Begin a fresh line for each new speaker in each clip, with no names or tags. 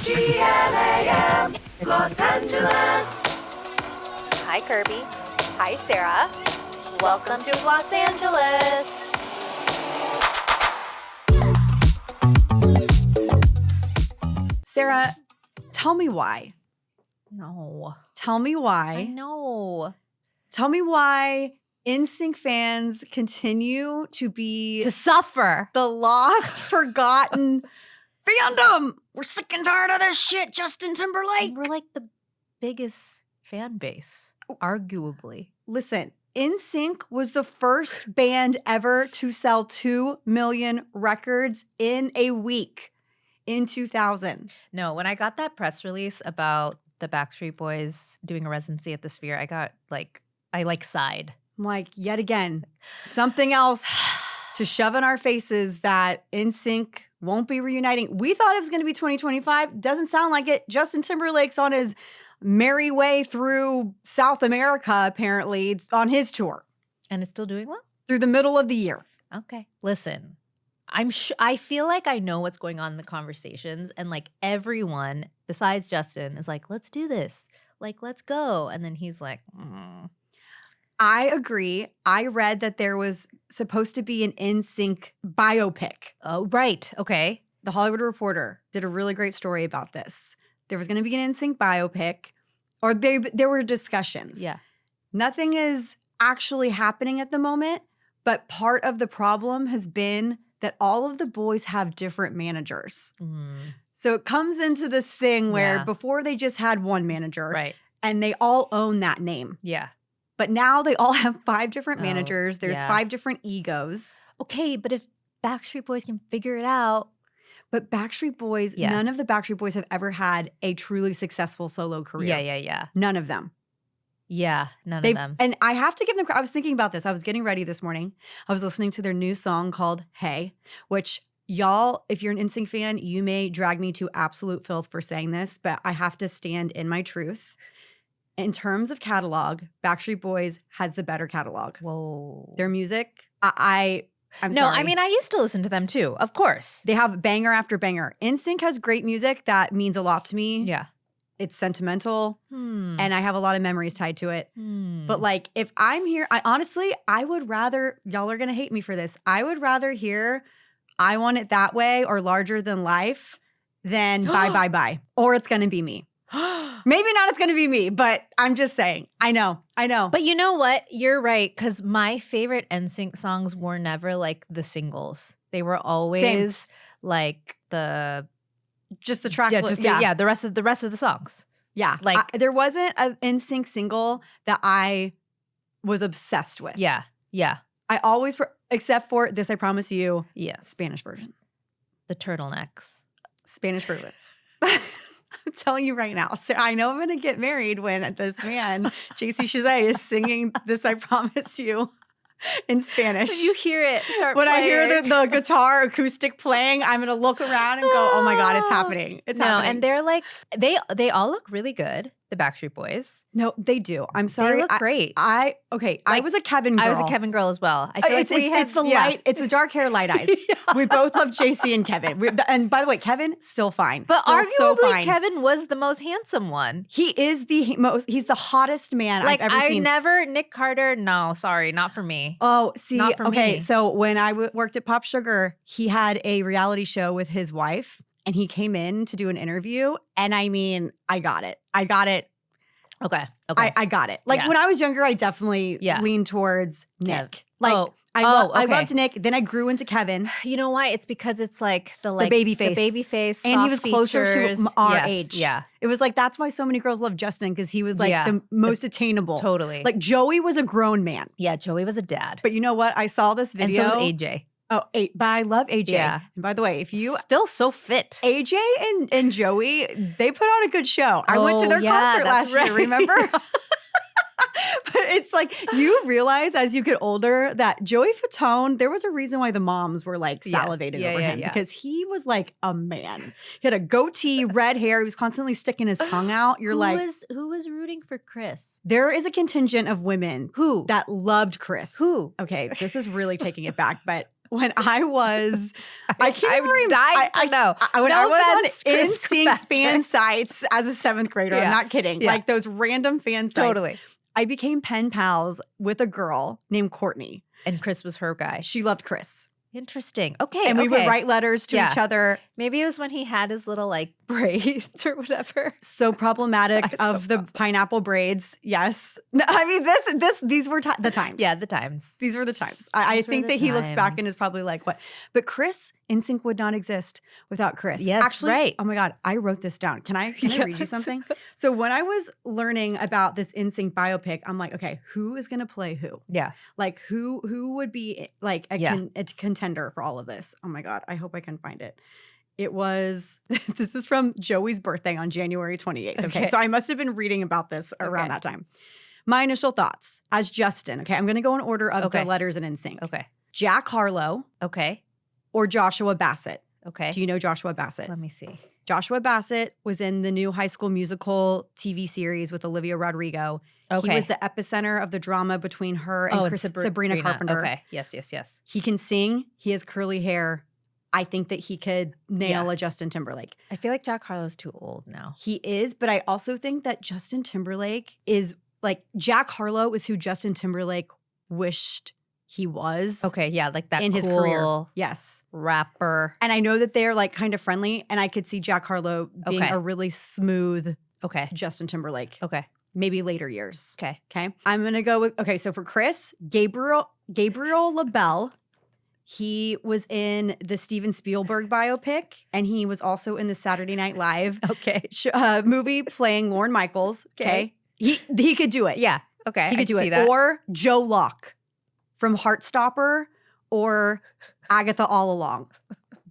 GLAM, Los Angeles.
Hi, Kirby. Hi, Sarah. Welcome to Los Angeles.
Sarah, tell me why.
No.
Tell me why.
I know.
Tell me why NSYNC fans continue to be
To suffer.
the lost, forgotten fandom. We're sick and tired of this shit, Justin Timberlake.
And we're like the biggest fan base, arguably.
Listen, NSYNC was the first band ever to sell 2 million records in a week in 2000.
No, when I got that press release about the Backstreet Boys doing a residency at the Sphere, I sighed.
I'm like, yet again, something else to shove in our faces that NSYNC won't be reuniting. We thought it was going to be 2025. Doesn't sound like it. Justin Timberlake's on his merry way through South America, apparently. It's on his tour.
And it's still doing well?
Through the middle of the year.
Okay. Listen, I feel like I know what's going on in the conversations, and like everyone besides Justin is like, let's do this. Like, let's go. And then he's like,
I agree. I read that there was supposed to be an NSYNC biopic.
Oh, right. Okay.
The Hollywood Reporter did a really great story about this. There was going to be an NSYNC biopic, or there were discussions.
Yeah.
Nothing is actually happening at the moment, but part of the problem has been that all of the boys have different managers. So it comes into this thing where before they just had one manager,
Right.
and they all own that name.
Yeah.
But now they all have 5 different
Oh,
managers. There's
yeah.
5 different egos.
Okay, but if Backstreet Boys can figure it out.
But Backstreet Boys,
Yeah.
none of the Backstreet Boys have ever had a truly successful solo career.
Yeah.
None of them.
Yeah, none of them.
And I have to give them credit. I was thinking about this. I was getting ready this morning. I was listening to their new song called Hey, which y'all, if you're an NSYNC fan, you may drag me to absolute filth for saying this, but I have to stand in my truth. In terms of catalog, Backstreet Boys has the better catalog.
Whoa.
Their music, I'm
No,
sorry.
I mean, I used to listen to them too, of course.
They have banger after banger. NSYNC has great music that means a lot to me.
Yeah.
It's sentimental, and I have a lot of memories tied to it.
Hmm.
But like, if I'm here, I would rather, y'all are going to hate me for this. I would rather hear I Want It That Way or Larger Than Life than Bye, Bye, Bye. Or It's Gonna Be Me. Maybe not It's Gonna Be Me, but I'm just saying. I know.
But you know what? You're right, because my favorite NSYNC songs were never like the singles. They were always like the
Just the track.
the rest of the songs.
Yeah.
Like-
there wasn't an NSYNC single that I was obsessed with.
Yeah.
I always, except for This I Promise You,
Yes.
Spanish version.
The turtlenecks.
Spanish version. I'm telling you right now. So I know I'm going to get married when this man, JC Chazé, is singing This I Promise You in Spanish.
When you hear it start
When I
playing.
hear the guitar acoustic playing, I'm going to look around and go, oh my God, it's happening. It's happening.
And they're like, they all look really good, the Backstreet Boys.
No, they do. I'm sorry.
They look great.
I was a Kevin girl.
I was a Kevin girl as well. I feel
It's
like
the light. It's the dark hair, light eyes. We both love JC and Kevin. And by the way, Kevin still fine.
But
still
arguably,
so fine.
Kevin was the most handsome one.
He is he's the hottest man
Like
I've ever seen.
Nick Carter. No, sorry, not for me.
Oh, see,
Not for
okay.
me.
So when I worked at Pop Sugar, he had a reality show with his wife, and he came in to do an interview. And I mean, I got it.
Okay.
I got it. Like
Yeah.
when I was younger, I definitely leaned towards Nick.
Kev.
Like I
okay.
loved Nick. Then I grew into Kevin.
You know why? It's because it's like the
baby face.
the baby face,
And he was
soft
closer
features.
to our
Yes,
age.
Yeah,
It was like, that's why so many girls love Justin, because he was like
Yeah.
the most attainable.
totally.
Like Joey was a grown man.
yeah, Joey was a dad,
But you know what? I saw this video.
and so was AJ.
Oh, but I love AJ.
Yeah.
And by the way, if you
Still so fit.
AJ and Joey, they put on a good show. I went to their concert
that's
last year,
right.
remember? But it's like you realize as you get older that Joey Fatone, there was a reason why the moms were like salivating over him because he was like a man. He had a goatee, red hair. He was constantly sticking his tongue out. You're
who was rooting for Chris?
there is a contingent of women
Who?
that loved Chris.
Who?
Okay, this is really taking it back, but when I was, I can't
I'm
even remember.
dying to know.
When
No
I was
offense,
on
Chris
NSYNC
Kirkpatrick.
fan sites as a 7th grader,
Yeah.
I'm not kidding.
Yeah.
Like those random fan sites.
Totally.
I became pen pals with a girl named Courtney.
And Chris was her guy.
She loved Chris.
Interesting. Okay.
And we would
okay.
write letters to
Yeah.
each other.
Maybe it was when he had his little like braids or whatever.
So problematic
So
of the pineapple braids. Yes. No, I mean, these were the times.
Yeah, the times.
These were the times. I
These were
think
the
that he looks back and
times.
is probably like, what? But Chris, NSYNC would not exist without Chris.
Yes,
Actually,
right.
Oh my God, I wrote this down. Can I read you
Yes.
something? So when I was learning about this NSYNC biopic, I'm like, okay, who is going to play who?
Yeah.
Like who would be like a,
Yeah.
a contender for all of this? Oh my God, I hope I can find it. It was, this is from Joey's birthday on January 28th. Okay.
Okay.
So I must have been reading about this around
Okay.
that time. My initial thoughts as Justin. Okay. I'm going to go in order of
Okay.
the letters in NSYNC.
Okay.
Jack Harlow
Okay.
or Joshua Bassett.
Okay.
Do you know Joshua Bassett?
Let me see.
Joshua Bassett was in the new High School Musical TV series with Olivia Rodrigo.
Okay.
He was the epicenter of the drama between her and Sabrina Carpenter.
Okay. Yes, yes, yes.
He can sing. He has curly hair. I think that he could nail
Yeah.
a Justin Timberlake.
I feel like Jack Harlow's too old now.
He is, but I also think that Justin Timberlake is like Jack Harlow is who Justin Timberlake wished he was.
Okay. Yeah. Like that
in
cool
his career. Yes.
rapper.
And I know that they're like kind of friendly, and I could see Jack Harlow being
Okay.
a really smooth
Okay.
Justin Timberlake.
Okay.
Maybe later years.
Okay.
Okay. I'm gonna go with so for Chris, Gabriel LaBelle. He was in the Steven Spielberg biopic, and he was also in the Saturday Night Live
Okay.
movie playing Lorne Michaels.
Okay.
He could do it.
Yeah. Okay.
He
I
could do
see
it.
that.
Or Joe Locke from Heartstopper or Agatha All Along.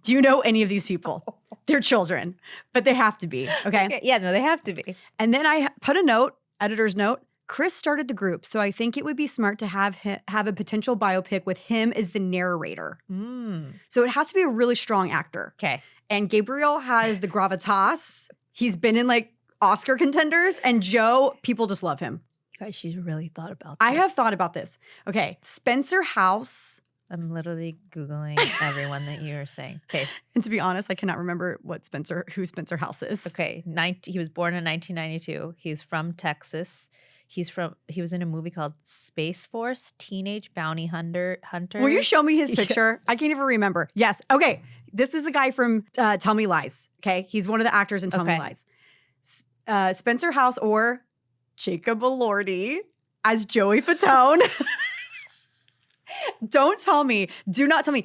Do you know any of these people? They're children, but they have to be. Okay.
Okay. Yeah. No, they have to be.
And then I put a note, editor's note. Chris started the group, so I think it would be smart to have a potential biopic with him as the narrator. So it has to be a really strong actor.
Okay.
And Gabriel has the gravitas. He's been in like Oscar contenders, and Joe, people just love him.
Guys, she's really thought about this.
I have thought about this. Okay, Spencer House.
I'm literally Googling everyone that you're saying. Okay.
And to be honest, I cannot remember who Spencer House is.
Okay. He was born in 1992. He's from Texas. He was in a movie called Space Force, Teenage Bounty Hunters.
Will you show me his
Yeah.
picture? I can't even remember. Yes. Okay. This is the guy from Tell Me Lies. Okay. He's one of the actors in Tell Me
Okay.
Lies. Spencer House or Jacob Elordi as Joey Fatone. Do not tell me.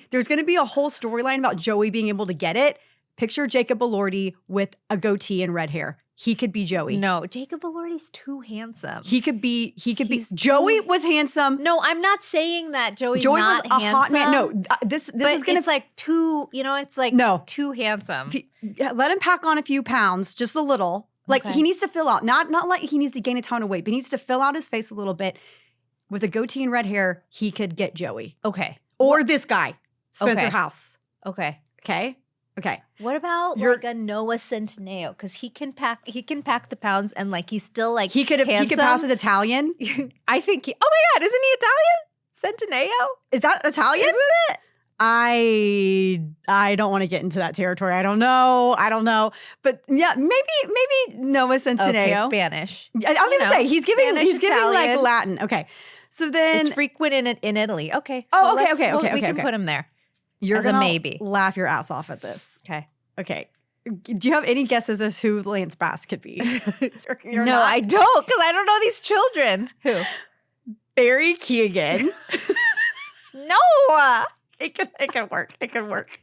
There's going to be a whole storyline about Joey being able to get it. Picture Jacob Elordi with a goatee and red hair. He could be Joey.
No, Jacob Elordi's too handsome.
He could be.
He's
Joey
too-
was handsome.
No, I'm not saying that Joey
Joey was
not
a
handsome.
hot man. No, this
but
is gonna
it's like too. It's like
No.
too handsome.
let him pack on a few pounds, just a little. Like
Okay.
he needs to fill out, not like he needs to gain a ton of weight, but he needs to fill out his face a little bit. With a goatee and red hair, he could get Joey
Okay.
or this guy, Spencer
Okay.
House.
Okay.
Okay.
What about
You're-
like a Noah Centineo? Because he can pack the pounds and like he's still like
He could pass as Italian.
I think oh my God, isn't he Italian? Centineo?
Is that Italian?
Isn't it?
I don't want to get into that territory. I don't know. But yeah, maybe Noah Centineo.
Okay, Spanish.
I was gonna say he's giving
Spanish,
like
Italian.
Latin. Okay. So then
It's frequent in Italy. Okay.
Oh, okay,
let's-
okay, okay,
We can
okay.
put him there.
you're
as a
gonna
maybe.
laugh your ass off at this.
Okay.
Okay. Do you have any guesses as who Lance Bass could be? You're
no,
not?
I don't, because I don't know these children. Who?
Barry Keoghan.
No.
It could work. It could work.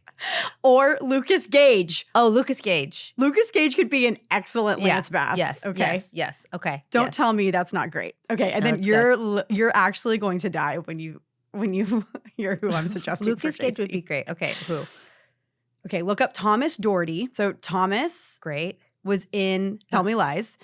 Or Lucas Gage.
Oh, Lucas Gage.
Lucas Gage could be an excellent Lance Bass.
Yes.
Okay.
Yes. Okay.
Don't
yes.
tell me that's not great. Okay. And
No,
then
it's
you're actually going to die when you hear who I'm suggesting.
Lucas
for
Gage would
Casey.
be great. Okay. Who?
Okay. Look up Thomas Doherty. So Thomas
Great.
was in Tell Me Lies.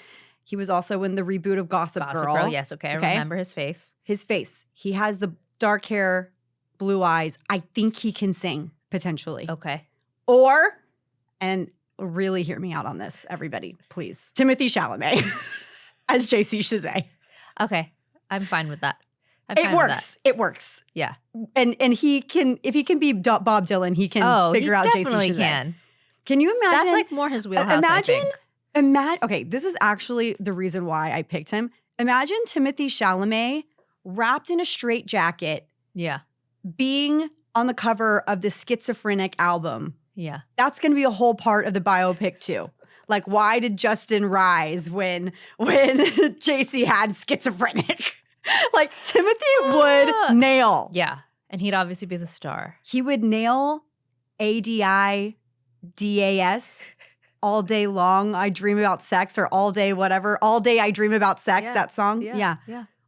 He was also in the reboot of Gossip Girl.
Yes. Okay. I
Okay.
remember his face.
His face. He has the dark hair, blue eyes. I think he can sing potentially.
Okay.
Or, and really hear me out on this, everybody, please. Timothy Chalamet as JC Chazet.
Okay. I'm fine with that. I'm fine
It
with
works. It works.
Yeah.
And he can, if he can be Bob Dylan, he can
Oh,
figure
he
out JC
definitely
Chazet.
can.
Can you imagine?
That's like more his wheelhouse, I think.
Okay, this is actually the reason why I picked him. Imagine Timothée Chalamet wrapped in a straitjacket
Yeah.
being on the cover of the Schizophrenic album.
Yeah.
That's going to be a whole part of the biopic too. Like, why did Justin rise when JC had schizophrenic? Like, Timothy would nail.
Yeah. And he'd obviously be the star.
He would nail ADIDAS all day long. I dream about sex, or all day whatever. All day I dream about sex.
Yeah.
That song.
Yeah.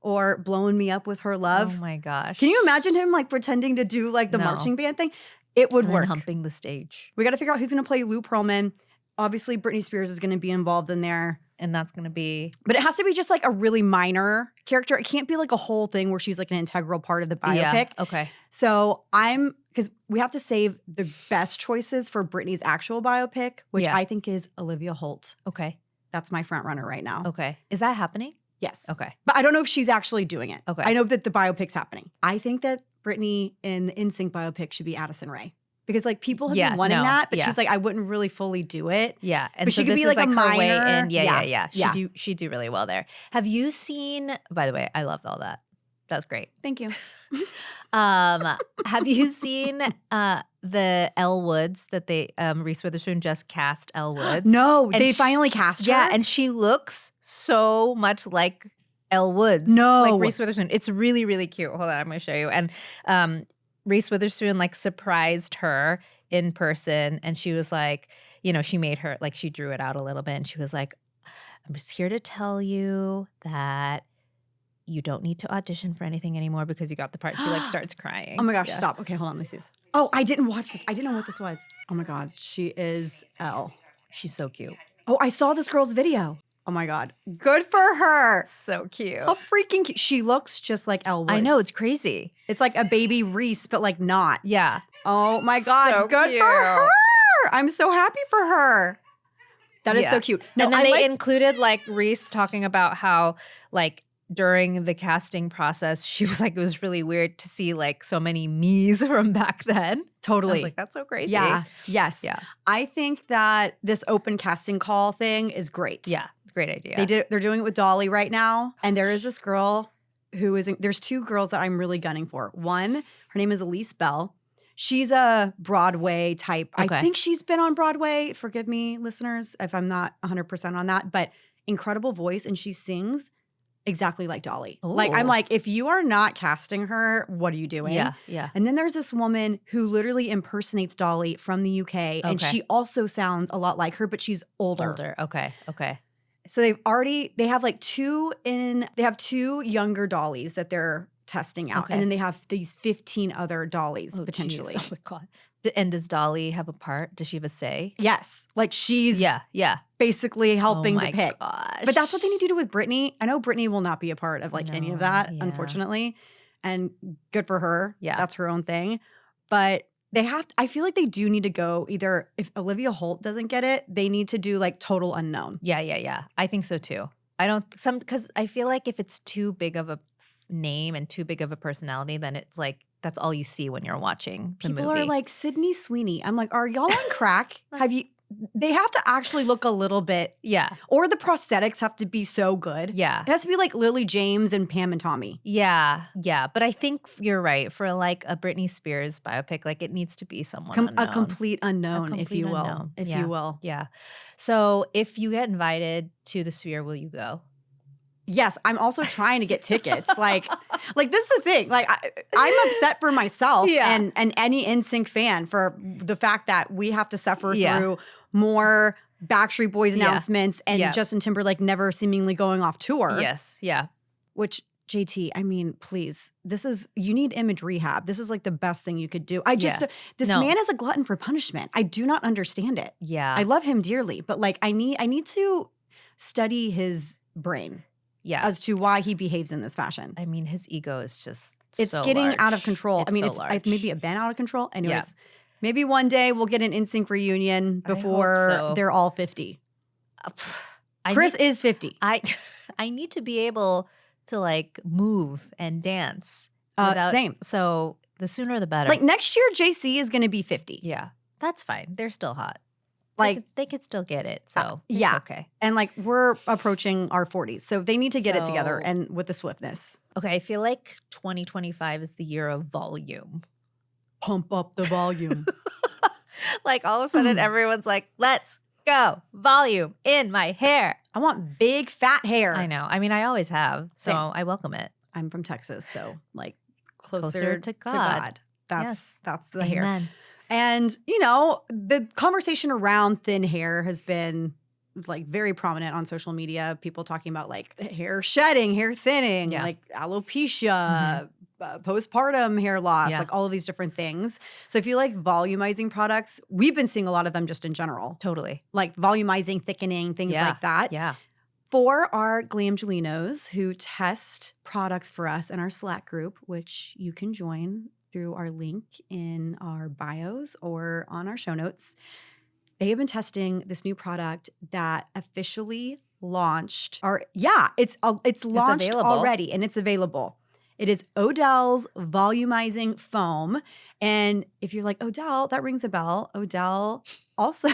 Or blowing me up with her love.
Oh my gosh.
Can you imagine him like pretending to do like the
No.
marching band thing? It would
And
work.
then humping the stage.
We got to figure out who's going to play Lou Pearlman. Obviously, Britney Spears is going to be involved in there.
And that's going to be.
But it has to be just like a really minor character. It can't be like a whole thing where she's like an integral part of the biopic.
Yeah. Okay.
So because we have to save the best choices for Britney's actual biopic, which
Yeah.
I think is Olivia Holt.
Okay.
That's my front runner right now.
Okay. Is that happening?
Yes.
Okay.
But I don't know if she's actually doing it.
Okay.
I know that the biopic's happening. I think that Britney in the NSYNC biopic should be Addison Rae. Because like people have been wanting that, but she's like, I wouldn't really fully do it.
Yeah. And
But
so
she could
this
be
is
like a
her way
minor-
in. Yeah.
Yeah.
She'd do really well there. Have you seen, by the way, I loved all that. That's great.
Thank you.
Have you seen the Elle Woods that they Reese Witherspoon just cast Elle Woods?
No,
And
they finally cast her.
Yeah, and she looks so much like Elle Woods.
No.
Like Reese Witherspoon. It's really, really cute. Hold on, I'm gonna show you. And Reese Witherspoon like surprised her in person, and she was like, she made her like she drew it out a little bit, and she was like, I'm just here to tell you that you don't need to audition for anything anymore because you got the part. She like starts crying.
Oh my gosh,
Yeah.
stop. Okay, hold on, let me see this. Oh, I didn't watch this. I didn't know what this was. Oh my God, she is Elle.
She's so cute.
Oh, I saw this girl's video. Oh my God, good for her.
So cute.
How freaking cute. She looks just like Elle Woods.
I know, it's crazy.
It's like a baby Reese, but like not.
Yeah.
Oh my God,
So
good
cute.
for her. I'm so happy for her. That is
Yeah.
so cute.
And then
I
they
like-
included like Reese talking about how like during the casting process, she was like, it was really weird to see like so many me's from back then. I
Totally.
was like, that's so crazy.
Yeah. Yes.
Yeah.
I think that this open casting call thing is great.
Yeah. It's a great idea.
They're doing it with Dolly right now. And there is this girl there's two girls that I'm really gunning for. One, her name is Elise Bell. She's a Broadway type.
Okay.
I think she's been on Broadway. Forgive me, listeners, if I'm not 100% on that, but incredible voice. And she sings exactly like Dolly. Like, I'm
Ooh.
like, if you are not casting her, what are you doing?
Yeah. Yeah.
And then there's this woman who literally impersonates Dolly from the UK. And
Okay.
she also sounds a lot like her, but she's older.
Older. Okay. Okay.
So they have two younger Dollies that they're testing out.
Okay.
And then they have these 15 other Dollies
Oh,
potentially.
geez. Oh my God. And does Dolly have a part? Does she have a say?
Yes. Like she's
Yeah. Yeah.
basically helping
oh
to
my
pick.
Gosh.
But that's what they need to do with Brittany. I know Brittany will not be a part of like any of
No,
that,
yeah.
unfortunately. And good for her.
Yeah.
That's her own thing. But I feel like they do need to go either, if Olivia Holt doesn't get it, they need to do like total unknown.
Yeah. Yeah. Yeah. I think so too. Because I feel like if it's too big of a name and too big of a personality, then it's like that's all you see when you're watching the
People
movie.
are like, Sydney Sweeney. I'm like, are y'all on crack? They have to actually look a little bit,
yeah,
or the prosthetics have to be so good.
yeah,
It has to be like Lily James and Pam and Tommy.
yeah, yeah. But I think you're right. For like a Britney Spears biopic, like it needs to be someone
A
unknown.
complete unknown, if
complete
you will.
unknown.
If
Yeah.
you will.
Yeah. So if you get invited to the Sphere, will you go?
Yes, I'm also trying to get tickets. like this is the thing. Like I'm upset for myself
Yeah.
and any NSYNC fan for the fact that we have to suffer
Yeah.
through more Backstreet Boys
Yeah.
announcements and
Yeah.
Justin Timberlake never seemingly going off tour.
Yes. Yeah.
Which JT, I mean, please, you need image rehab. This is like the best thing you could do. This
No.
man is a glutton for punishment. I do not understand it.
Yeah.
I love him dearly, but like I need to study his brain
yeah.
as to why he behaves in this fashion.
I mean, his ego is just
It's
so
getting
large.
out of control. I mean,
so
it's
large.
maybe been out of control. Anyways, maybe one day we'll get an NSYNC reunion
I hope
before
so.
they're all 50.
I
Chris
need-
is 50.
I need to be able to like move and dance. Without,
Same.
So the sooner the better.
Like next year, JC is going to be 50.
Yeah, that's fine. They're still hot.
Like
they could still get it. So it's
yeah.
okay.
And like we're approaching our 40s. So they need to get it together
So-
and with the swiftness.
Okay, I feel like 2025 is the year of volume.
Pump up the volume.
Like all of a sudden everyone's like, let's go. Volume in my hair.
I want big fat hair.
I know. I mean, I always have. So
Same.
I welcome it.
I'm from Texas, so like
Closer
closer
to
to
God.
God. That's the hair.
Amen.
And, you know, the conversation around thin hair has been like very prominent on social media. People talking about like hair shedding, hair thinning,
Yeah.
like alopecia, postpartum hair loss,
Yeah.
like all of these different things. So if you like volumizing products, we've been seeing a lot of them just in general,
Totally.
like volumizing, thickening, things
Yeah.
like that.
Yeah.
For our Glamgelinos who test products for us in our Slack group, which you can join through our link in our bios or on our show notes, they have been testing this new product that officially launched. It's launched
available.
already and it's available. It is Odell's volumizing foam. And if you're like, Odell, that rings a bell. Odell also,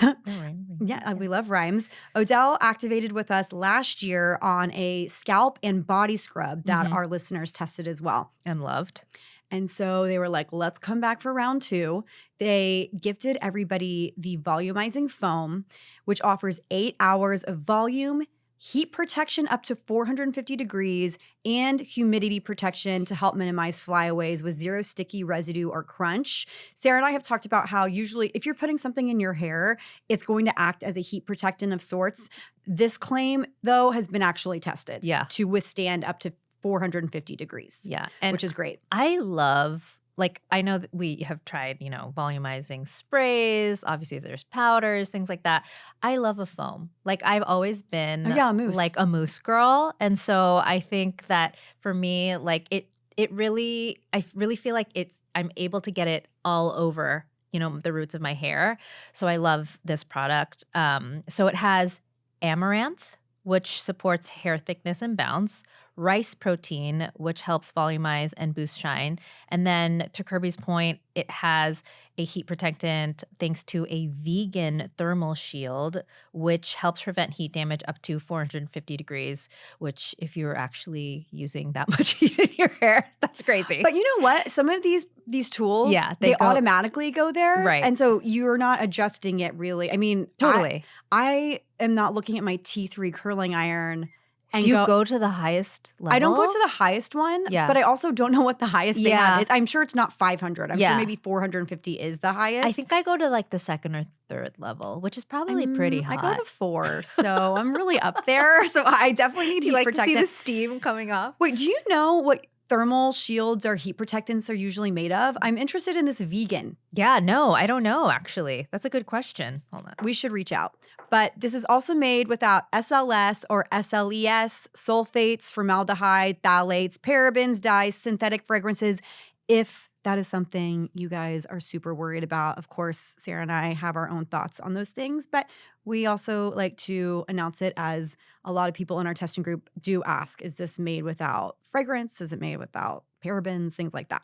yeah, we love rhymes. Odell activated with us last year on a scalp and body scrub that
Mhm.
our listeners tested as well.
And loved.
And so they were like, let's come back for round 2. They gifted everybody the volumizing foam, which offers 8 hours of volume, heat protection up to 450 degrees, and humidity protection to help minimize flyaways with zero sticky residue or crunch. Sarah and I have talked about how usually if you're putting something in your hair, it's going to act as a heat protectant of sorts. This claim, though, has been actually tested
Yeah.
to withstand up to 450 degrees,
Yeah. And
which is great.
I love, like, I know that we have tried, volumizing sprays. Obviously, there's powders, things like that. I love a foam. Like, I've always been
a mousse.
like a mousse girl. And so I think that for me, like, I really feel like I'm able to get it all over, the roots of my hair. So I love this product. So it has amaranth, which supports hair thickness and bounce, rice protein, which helps volumize and boost shine. And then to Kirby's point, it has a heat protectant thanks to a vegan thermal shield, which helps prevent heat damage up to 450 degrees, which if you're actually using that much heat in your hair, that's crazy.
But you know what? Some of these tools,
Yeah,
they
go-
automatically go there.
Right.
And so you're not adjusting it really. I mean,
Totally.
I am not looking at my T3 curling iron and
Do you go to the highest level?
I don't go to the highest one,
Yeah.
but I also don't know what the highest they
Yeah.
have is. I'm sure it's not 500. I'm
Yeah.
sure maybe 450 is the highest.
I think I go to like the second or third level, which is probably pretty hot.
I go to 4, so I'm really up there. So I definitely need
Do you
heat
like to see
protection.
the steam coming off?
Wait, do you know what thermal shields or heat protectants are usually made of? I'm interested in this vegan.
Yeah, no, I don't know, actually. That's a good question. Hold on.
We should reach out. But this is also made without SLS or SLES, sulfates, formaldehyde, phthalates, parabens, dyes, synthetic fragrances. If that is something you guys are super worried about, of course, Sarah and I have our own thoughts on those things. But we also like to announce it as a lot of people in our testing group do ask, is this made without fragrance? Is it made without parabens? Things like that.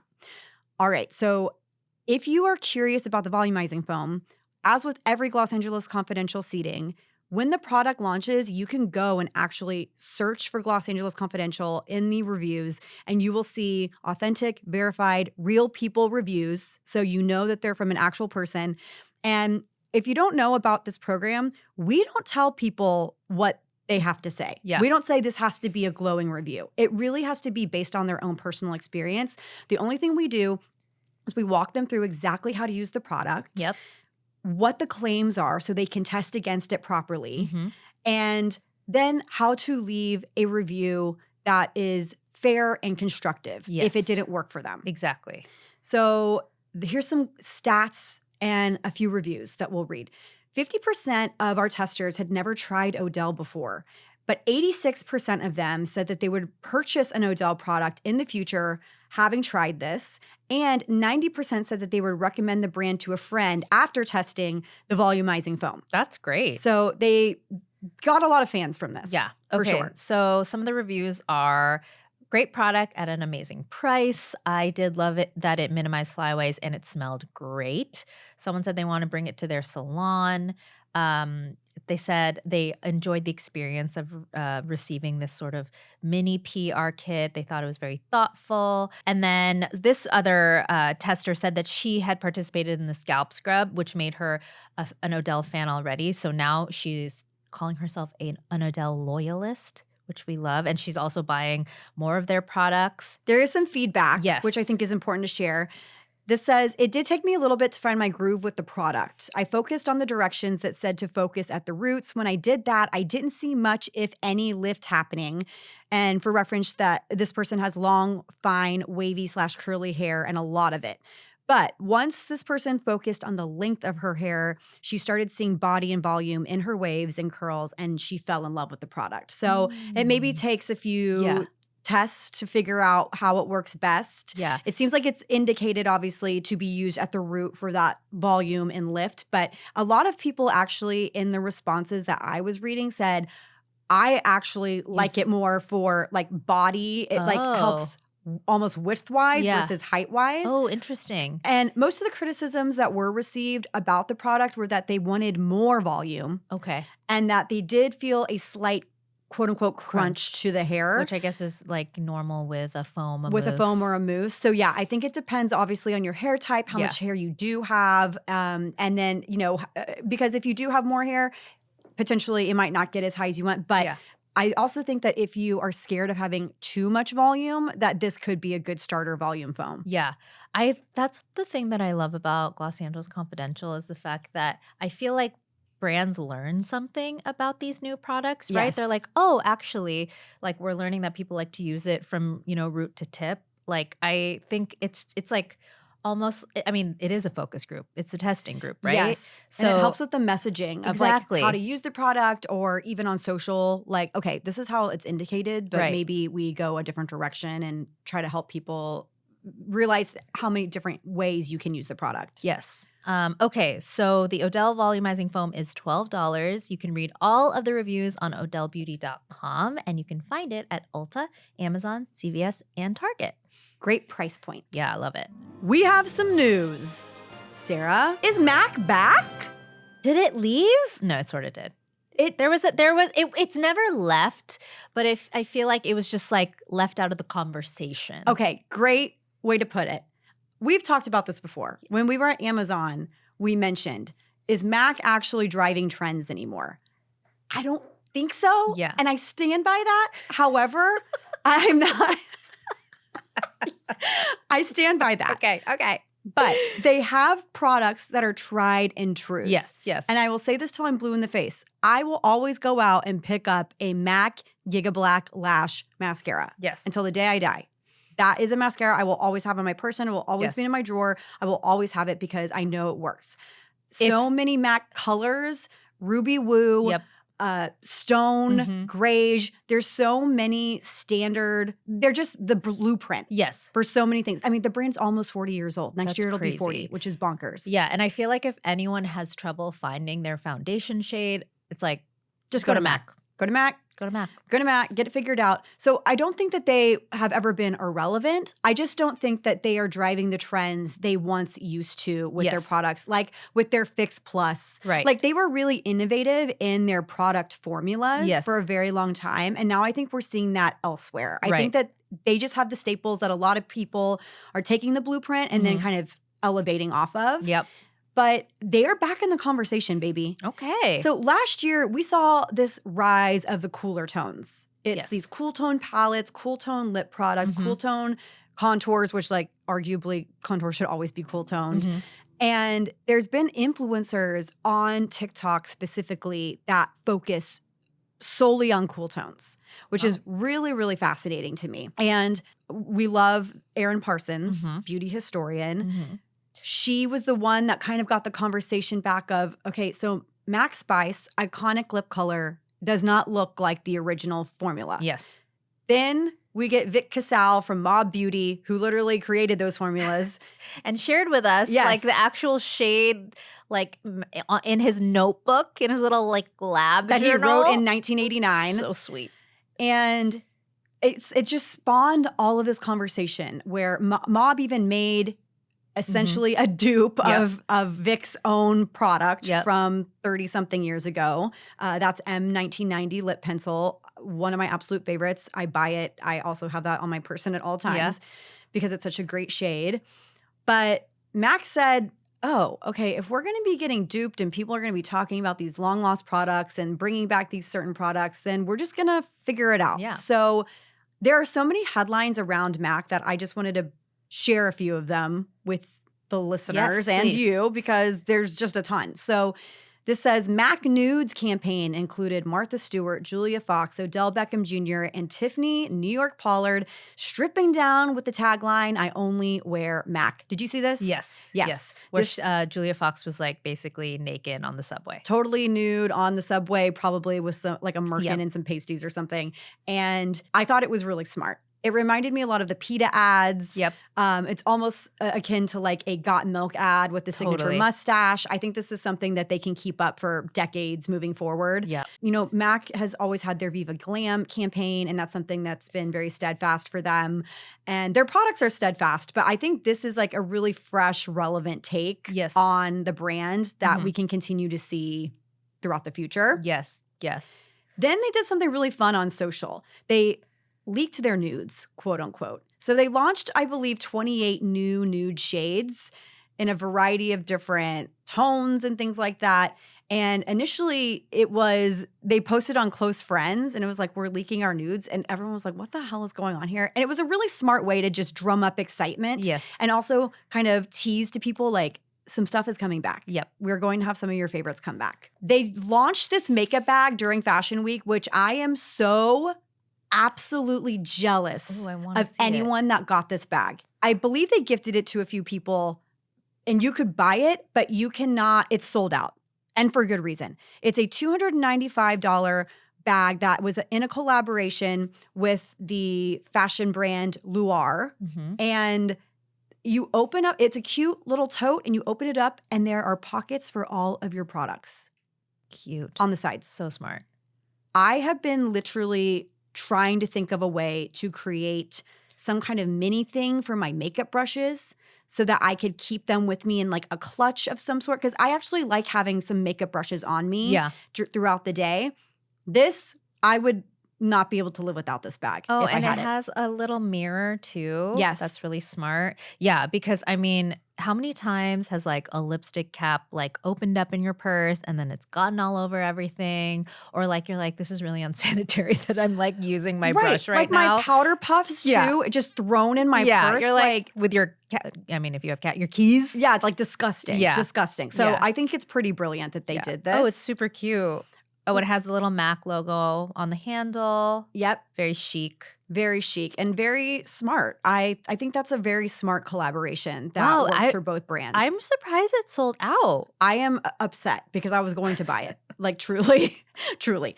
All right. So if you are curious about the volumizing foam, as with every Los Angeles Confidential seating, when the product launches, you can go and actually search for Los Angeles Confidential in the reviews, and you will see authentic, verified, real people reviews. So you know that they're from an actual person. And if you don't know about this program, we don't tell people what they have to say.
Yeah.
We don't say this has to be a glowing review. It really has to be based on their own personal experience. The only thing we do is we walk them through exactly how to use the product.
Yep.
What the claims are so they can test against it properly,
Mhm.
and then how to leave a review that is fair and constructive if
Yes.
it didn't work for them.
Exactly.
So here's some stats and a few reviews that we'll read. 50% of our testers had never tried Odell before, but 86% of them said that they would purchase an Odell product in the future having tried this, and 90% said that they would recommend the brand to a friend after testing the volumizing foam.
That's great.
So they got a lot of fans from this.
Yeah,
for
okay.
sure.
So some of the reviews are great product at an amazing price. I did love it that it minimized flyaways and it smelled great. Someone said they want to bring it to their salon. They said they enjoyed the experience of receiving this sort of mini PR kit. They thought it was very thoughtful. And then this other tester said that she had participated in the scalp scrub, which made her an Odell fan already. So now she's calling herself an Odell loyalist, which we love. And she's also buying more of their products.
There is some feedback,
Yes.
which I think is important to share. This says, it did take me a little bit to find my groove with the product. I focused on the directions that said to focus at the roots. When I did that, I didn't see much, if any, lift happening. And for reference, that this person has long, fine, wavy/curly hair and a lot of it. But once this person focused on the length of her hair, she started seeing body and volume in her waves and curls, and she fell in love with the product. So it maybe takes a few tests to figure out how it works best.
Yeah.
It seems like it's indicated, obviously, to be used at the root for that volume and lift. But a lot of people actually in the responses that I was reading said, I actually like it more for like body. It like helps almost width-wise versus height-wise.
Oh, interesting.
And most of the criticisms that were received about the product were that they wanted more volume.
Okay.
And that they did feel a slight quote-unquote crunch to the hair.
Which I guess is like normal with a foam, a
with
mousse.
a foam or a mousse. So yeah, I think it depends obviously on your hair type, how much hair you do have. And then, because if you do have more hair, potentially it might not get as high as you want. But I also think that if you are scared of having too much volume, that this could be a good starter volume foam.
Yeah. That's the thing that I love about Los Angeles Confidential is the fact that I feel like brands learn something about these new products, right?
Yes.
They're like, oh, actually, like we're learning that people like to use it from, root to tip. Like I think it's like almost, I mean, it is a focus group. It's a testing group, right?
Yes.
So
and it helps with the messaging of like how to use the product, or even on social, like, okay, this is how it's indicated, but maybe we go a different direction and try to help people realize how many different ways you can use the product.
Yes. Okay, so the Odell Volumizing Foam is $12. You can read all of the reviews on odellbeauty.com, and you can find it at Ulta, Amazon, CVS, and Target.
Great price point.
Yeah, I love it.
We have some news. Sarah, is Mac back?
Did it leave? No, it sort of did. It's never left, but I feel like it was just like left out of the conversation.
Okay, great way to put it. We've talked about this before. When we were at Amazon, we mentioned, is Mac actually driving trends anymore? I don't think so.
Yeah.
And I stand by that. However, I'm not. I stand by that.
Okay.
But they have products that are tried and true.
Yes.
And I will say this till I'm blue in the face. I will always go out and pick up a MAC Giga Black Lash Mascara.
Yes.
Until the day I die. That is a mascara I will always have on my person. It will always be in my drawer. I will always have it because I know it works. So many MAC colors, Ruby Woo, Stone, Greige. There's so many standard. They're just the blueprint.
Yes.
For so many things. I mean, the brand's almost 40 years old. Next year it'll be 40, which is bonkers.
Yeah, and I feel like if anyone has trouble finding their foundation shade, it's like, just go to MAC.
Go to MAC.
Go to MAC.
Go to MAC, get it figured out. So I don't think that they have ever been irrelevant. I just don't think that they are driving the trends they once used to with their products, like with their Fix Plus.
Right.
Like they were really innovative in their product formulas for a very long time. And now I think we're seeing that elsewhere. I think that they just have the staples that a lot of people are taking the blueprint and then kind of elevating off of.
Yep.
But they are back in the conversation, baby.
Okay.
So last year, we saw this rise of the cooler tones. It's these cool tone palettes, cool tone lip products, cool tone contours, which like arguably contours should always be cool toned. And there's been influencers on TikTok specifically that focus solely on cool tones, which is really, really fascinating to me. And we love Erin Parsons, beauty historian. She was the one that kind of got the conversation back of, okay, so Mac Spice, iconic lip color, does not look like the original formula.
Yes.
Then we get Vic Casal from Mob Beauty, who literally created those formulas.
And shared with us like the actual shade, like in his notebook, in his little like lab
that
journal.
he wrote in 1989.
So sweet.
And it just spawned all of this conversation where Mob even made essentially a dupe of Vic's own product from 30-something years ago. That's M1990 lip pencil, one of my absolute favorites. I buy it. I also have that on my person at all times because it's such a great shade. But MAC said, oh, okay, if we're going to be getting duped and people are going to be talking about these long-lost products and bringing back these certain products, then we're just going to figure it out.
Yeah.
So there are so many headlines around MAC that I just wanted to share a few of them with the listeners and you, because there's just a ton. So this says MAC Nudes campaign included Martha Stewart, Julia Fox, Odell Beckham Jr., and Tiffany New York Pollard stripping down with the tagline, "I only wear MAC." Did you see this?
Yes.
Yes.
Where Julia Fox was like basically naked on the subway.
Totally nude on the subway, probably with some like a merkin and some pasties or something. And I thought it was really smart. It reminded me a lot of the PETA ads.
Yep.
It's almost akin to like a Got Milk ad with the signature mustache. I think this is something that they can keep up for decades moving forward.
Yeah.
You know, MAC has always had their Viva Glam campaign, and that's something that's been very steadfast for them. And their products are steadfast, but I think this is like a really fresh, relevant take on the brand that we can continue to see throughout the future.
Yes. Yes.
Then they did something really fun on social. They leaked their nudes, quote unquote. So they launched, I believe, 28 new nude shades in a variety of different tones and things like that. And initially it was, they posted on close friends and it was like, we're leaking our nudes. And everyone was like, what the hell is going on here? And it was a really smart way to just drum up excitement.
Yes.
And also kind of tease to people like, some stuff is coming back.
Yep.
We're going to have some of your favorites come back. They launched this makeup bag during Fashion Week, which I am so absolutely jealous of anyone that got this bag. I believe they gifted it to a few people and you could buy it, but you cannot, it's sold out. And for good reason. It's a $295 bag that was in a collaboration with the fashion brand Luar. And you open up, it's a cute little tote and you open it up and there are pockets for all of your products.
Cute.
On the sides.
So smart.
I have been literally trying to think of a way to create some kind of mini thing for my makeup brushes so that I could keep them with me in like a clutch of some sort. Because I actually like having some makeup brushes on me throughout the day. This, I would not be able to live without this bag.
Oh,
if
and
I had
it has a little mirror too.
Yes.
That's really smart. Yeah, because I mean, how many times has like a lipstick cap like opened up in your purse and then it's gotten all over everything? Or like you're like, this is really unsanitary that I'm like using my brush right
like
now.
Like my powder puffs too, just thrown in my purse.
You're like with your, I mean, if you have your keys.
Yeah, it's like disgusting.
Yeah.
Disgusting. So I think it's pretty brilliant that they did this.
Oh, it's super cute. Oh, it has the little MAC logo on the handle.
Yep.
Very chic.
Very chic and very smart. I think that's a very smart collaboration that works for both brands.
I'm surprised it sold out.
I am upset because I was going to buy it. Like truly, truly.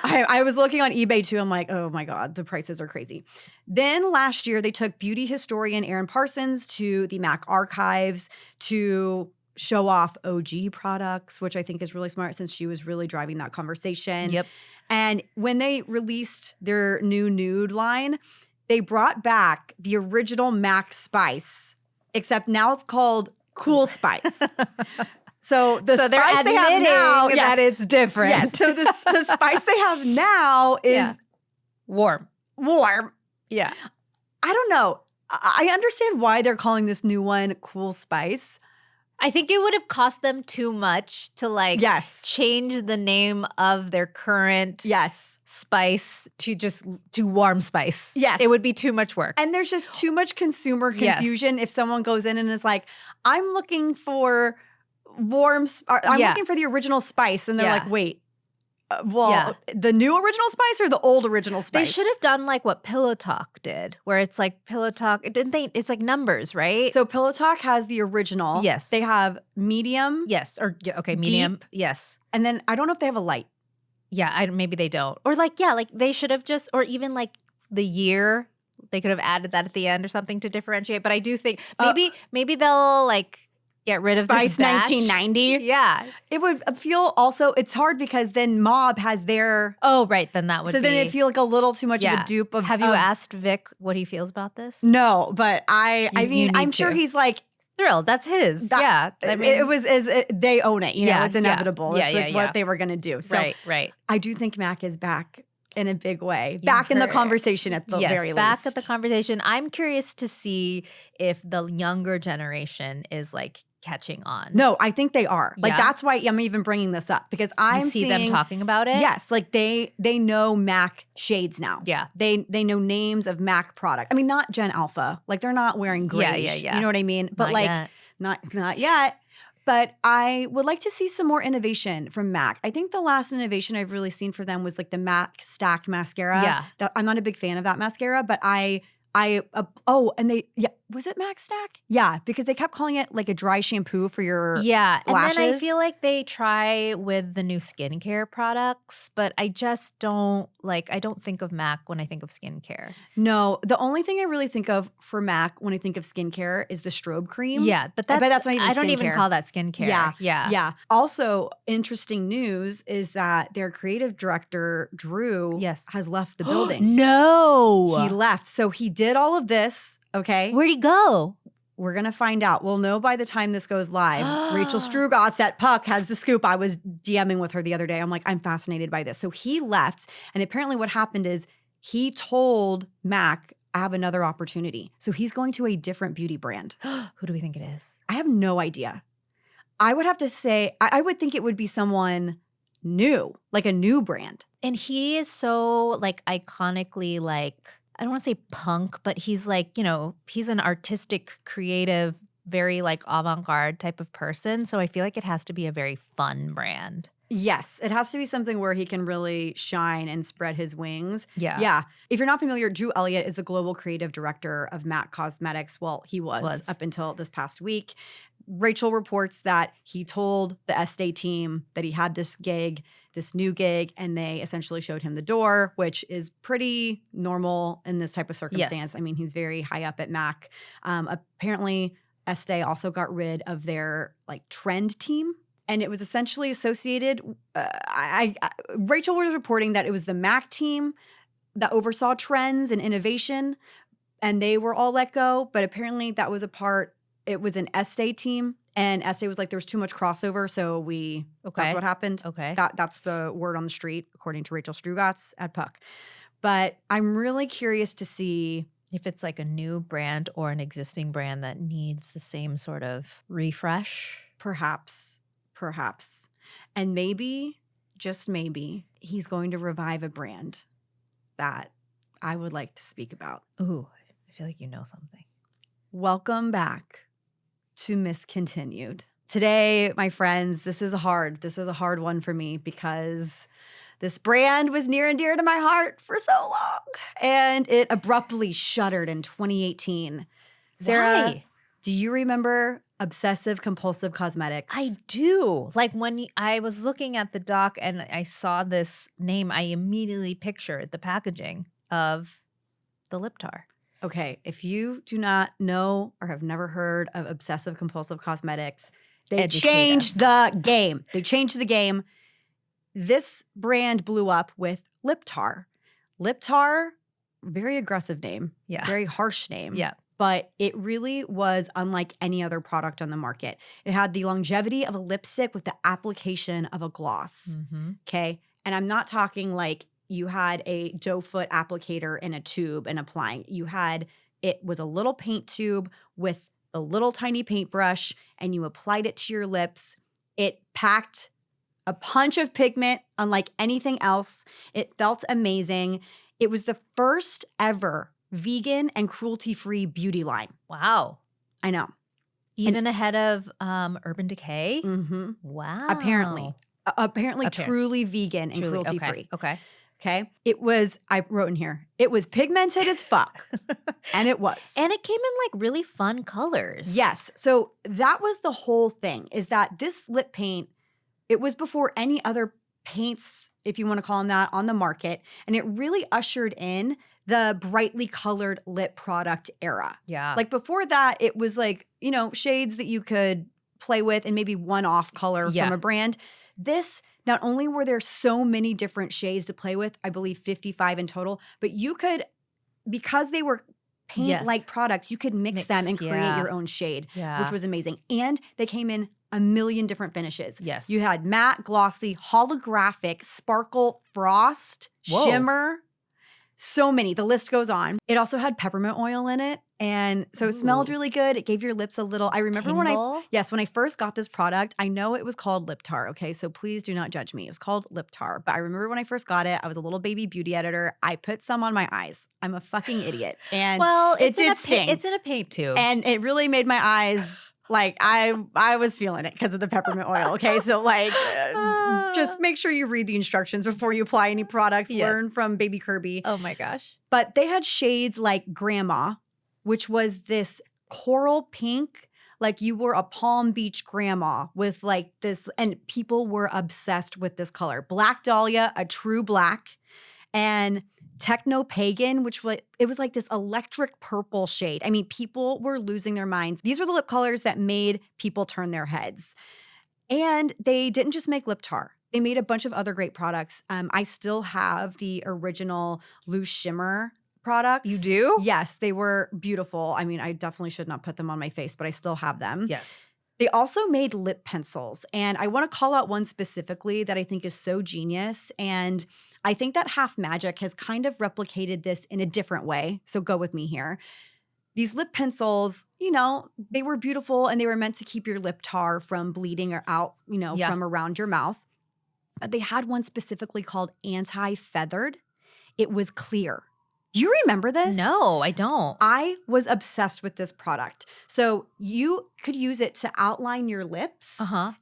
I was looking on eBay too. I'm like, oh my God, the prices are crazy. Then last year they took beauty historian Erin Parsons to the MAC archives to show off OG products, which I think is really smart since she was really driving that conversation.
Yep.
And when they released their new nude line, they brought back the original MAC Spice, except now it's called Cool Spice. So the
they're
spice they have now,
that it's different.
Yes. So the spice they have now is
warm.
Yeah. I don't know. I understand why they're calling this new one Cool Spice.
I think it would have cost them too much to like change the name of their current spice to warm spice.
Yes.
It would be too much work.
And there's just too much consumer confusion if someone goes in and is like, I'm looking for looking for the original spice. And they're like, wait. The new original spice or the old original spice?
They should have done like what Pillow Talk did, where it's like Pillow Talk. It's like numbers, right?
So Pillow Talk has the original.
Yes.
They have medium.
Yes. Or medium.
Deep,
yes.
And then I don't know if they have a light.
Yeah. Maybe they don't. Or like they should have just, or even like the year. They could have added that at the end or something to differentiate. But I do think maybe they'll like Get rid of
Spice
this batch.
1990.
Yeah.
It would feel also, it's hard because then Mob has their,
Oh, right. Then that would
so
be.
then it feel like a little too much of a dupe of.
Have you asked Vic what he feels about this?
No, but I
You
mean, I'm
need
sure
to.
he's like,
Thrilled. That's his. I mean,
they own it. You know,
Yeah,
it's inevitable.
yeah.
It's
Yeah,
like
yeah.
what they were going to do. So
right.
I do think Mac is back in a big way.
You
Back in the
heard-
conversation at the very least.
back at the conversation. I'm curious to see if the younger generation is like catching on.
No, I think they are. Like
Yeah?
that's why I'm even bringing this up because I'm
you see them
seeing-
talking about it.
Yes, like they know Mac shades now.
Yeah.
They know names of Mac product. I mean, not Gen Alpha. Like they're not wearing gray.
Yeah.
You know what I mean? But
Not
like
yet.
not yet. But I would like to see some more innovation from MAC. I think the last innovation I've really seen for them was like the MAC Stack mascara.
Yeah.
I'm not a big fan of that mascara, but was it MAC Stack? Yeah, because they kept calling it like a dry shampoo for your
Yeah, and then I
lashes.
feel like they try with the new skincare products, but I just don't I don't think of MAC when I think of skincare.
No, the only thing I really think of for MAC when I think of skincare is the strobe cream.
Yeah, but
I bet that's not even
I don't even
skincare.
call that skincare.
Yeah. Also, interesting news is that their creative director, Drew,
Yes.
has left the building.
No.
He left. So he did all of this, okay?
Where'd he go?
We're going to find out. We'll know by the time this goes live. Rachel Strugatz at Puck has the scoop. I was DMing with her the other day. I'm like, I'm fascinated by this. So he left. And apparently what happened is he told Mac, I have another opportunity. So he's going to a different beauty brand.
Who do we think it is?
I have no idea. I would have to say, I would think it would be someone new, like a new brand.
And he is so iconically I don't want to say punk, but he's he's an artistic, creative, very avant-garde type of person. So I feel like it has to be a very fun brand.
Yes, it has to be something where he can really shine and spread his wings.
Yeah.
Yeah. If you're not familiar, Drew Elliott is the global creative director of MAC Cosmetics. Well, he was up until this past week. Rachel reports that he told the Estee team that he had this new gig, and they essentially showed him the door, which is pretty normal in this type of circumstance.
Yes.
I mean, he's very high up at MAC. Apparently, Estee also got rid of their trend team. And it was essentially associated. Rachel was reporting that it was the MAC team that oversaw trends and innovation, and they were all let go. But apparently, that was it was an Estee team, and Estee was like, there was too much crossover, so that's what happened.
Okay.
That's the word on the street, according to Rachel Strugatz at Puck. But I'm really curious to see
if it's a new brand or an existing brand that needs the same sort of refresh.
Perhaps. And maybe, just maybe, he's going to revive a brand that I would like to speak about.
Ooh, I feel like you know something.
Welcome back to Misscontinued. Today, my friends, this is a hard one for me because this brand was near and dear to my heart for so long, and it abruptly shuttered in 2018. Sarah,
Why?
do you remember Obsessive Compulsive Cosmetics?
I do. When I was looking at the doc and I saw this name, I immediately pictured the packaging of the lip tar.
Okay, if you do not know or have never heard of Obsessive Compulsive Cosmetics, they
Educate
changed the game. They changed the game. This brand blew up with lip tar. Lip tar, very aggressive name.
Yeah.
Very harsh name.
Yeah.
But it really was unlike any other product on the market. It had the longevity of a lipstick with the application of a gloss.
Mm-hmm.
Okay. And I'm not talking like you had a doe foot applicator in a tube and applying. It was a little paint tube with a little tiny paintbrush, and you applied it to your lips. It packed a punch of pigment unlike anything else. It felt amazing. It was the first ever vegan and cruelty-free beauty line.
Wow.
I know.
Even ahead of Urban Decay?
Mm-hmm.
Wow.
Apparently truly vegan and
Truly,
cruelty-free.
Okay.
Okay. I wrote in here, it was pigmented as fuck. And it was.
And it came in really fun colors.
Yes. So that was the whole thing, is that this lip paint, it was before any other paints, if you want to call them that, on the market. And it really ushered in the brightly colored lip product era.
Yeah.
Before that, it was shades that you could play with and maybe one off color
Yeah.
from a brand. This, not only were there so many different shades to play with, I believe 55 in total, but you could, because they were paint-like
Yes.
products, you could mix them and create
yeah.
your own shade, which
Yeah.
was amazing. And they came in a million different finishes.
Yes.
You had matte, glossy, holographic, sparkle, frost,
Whoa.
shimmer. So many. The list goes on. It also had peppermint oil in it. And so it smelled
Ooh.
really good. It gave your lips a little. I remember when
Tingle?
I first got this product, I know it was called lip tar. Okay. So please do not judge me. It was called lip tar. But I remember when I first got it, I was a little baby beauty editor. I put some on my eyes. I'm a fucking idiot. And
Well,
it did sting.
It's in a paint tube.
And it really made my eyes like I was feeling it because of the peppermint oil. Okay. So like just make sure you read the instructions before you apply any products.
Yes.
Learn from Baby Kirby.
Oh my gosh.
But they had shades like Grandma, which was this coral pink, like you were a Palm Beach grandma with like this, and people were obsessed with this color. Black Dahlia, a true black, and Techno Pagan, which was, it was like this electric purple shade. I mean, people were losing their minds. These were the lip colors that made people turn their heads. And they didn't just make lip tar. They made a bunch of other great products. I still have the original loose shimmer products.
You do?
Yes, they were beautiful. I mean, I definitely should not put them on my face, but I still have them.
Yes.
They also made lip pencils. And I want to call out one specifically that I think is so genius. And I think that Half Magic has kind of replicated this in a different way. So go with me here. These lip pencils, you know, they were beautiful and they were meant to keep your lip tar from bleeding or out, you know,
Yeah.
from around your mouth. But they had one specifically called Anti-Feathered. It was clear. Do you remember this?
No, I don't.
I was obsessed with this product. So you could use it to outline your lips.
Uh-huh.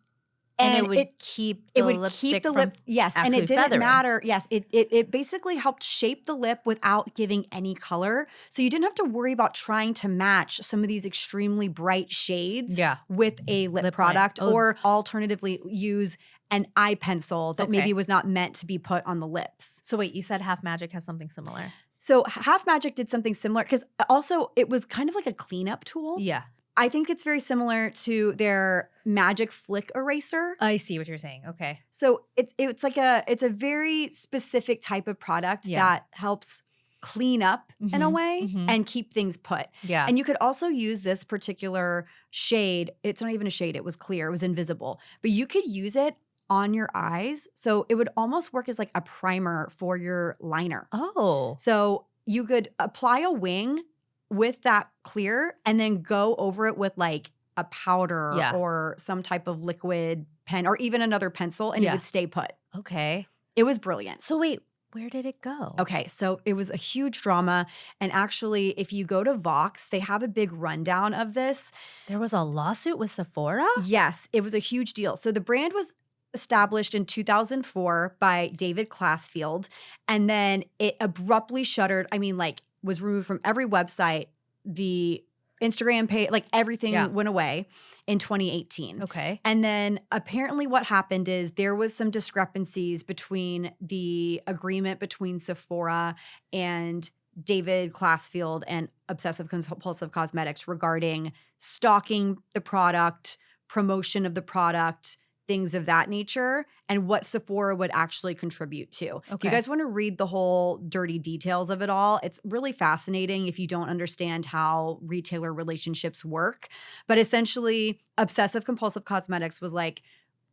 And it would keep the lipstick from
lip, yes, and
actually
it didn't
feathering.
matter. Yes, it basically helped shape the lip without giving any color. So you didn't have to worry about trying to match some of these extremely bright shades
Yeah.
with a lip
Lip line.
product,
Oh.
or alternatively use an eye pencil that
Okay.
maybe was not meant to be put on the lips.
So wait, you said Half Magic has something similar.
So Half Magic did something similar because also it was kind of like a cleanup tool.
Yeah.
I think it's very similar to their Magic Flick Eraser.
I see what you're saying. Okay.
So it's a very specific type of product
Yeah.
that helps clean up in a
Mhm,
way
mhm.
and keep things put.
Yeah.
And you could also use this particular shade. It's not even a shade. It was clear. It was invisible. But you could use it on your eyes. So it would almost work as like a primer for your liner.
Oh.
So you could apply a wing with that clear and then go over it with like a powder
Yeah.
or some type of liquid pen or even another pencil and it
Yeah.
would stay put.
Okay.
It was brilliant.
So wait, where did it go?
Okay, so it was a huge drama. And actually, if you go to Vox, they have a big rundown of this.
There was a lawsuit with Sephora?
Yes, it was a huge deal. So the brand was established in 2004 by David Classfield, and then it abruptly shuttered. I mean, like, was removed from every website. The Instagram page, like everything
Yeah.
went away in 2018.
Okay.
And then apparently what happened is there was some discrepancies between the agreement between Sephora and David Classfield and Obsessive Compulsive Cosmetics regarding stocking the product, promotion of the product, things of that nature, and what Sephora would actually contribute to. If
Okay.
you guys want to read the whole dirty details of it all, it's really fascinating if you don't understand how retailer relationships work. But essentially, Obsessive Compulsive Cosmetics was like,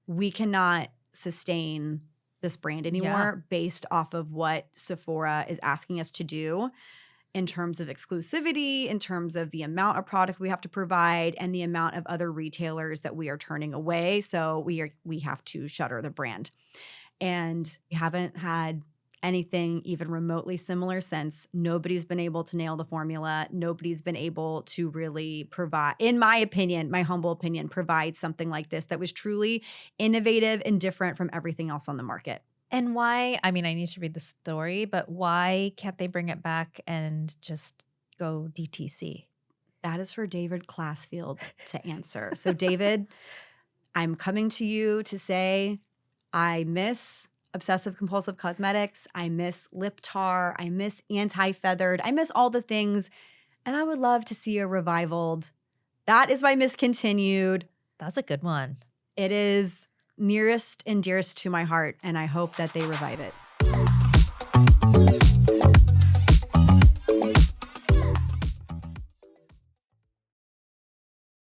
we cannot sustain this brand anymore based off of what Sephora is asking us to do in terms of exclusivity, in terms of the amount of product we have to provide, and the amount of other retailers that we are turning away. So we have to shutter the brand. And we haven't had anything even remotely similar since. Nobody's been able to nail the formula. Nobody's been able to really provide, in my opinion, my humble opinion, provide something like this that was truly innovative and different from everything else on the market.
And why, I mean, I need to read the story, but why can't they bring it back and just go DTC?
That is for David Classfield to answer. So, David, I'm coming to you to say I miss Obsessive Compulsive Cosmetics. I miss lip tar. I miss Anti-Feathered. I miss all the things. And I would love to see a revivaled. That is my Misscontinued.
That's a good one.
It is nearest and dearest to my heart, and I hope that they revive it.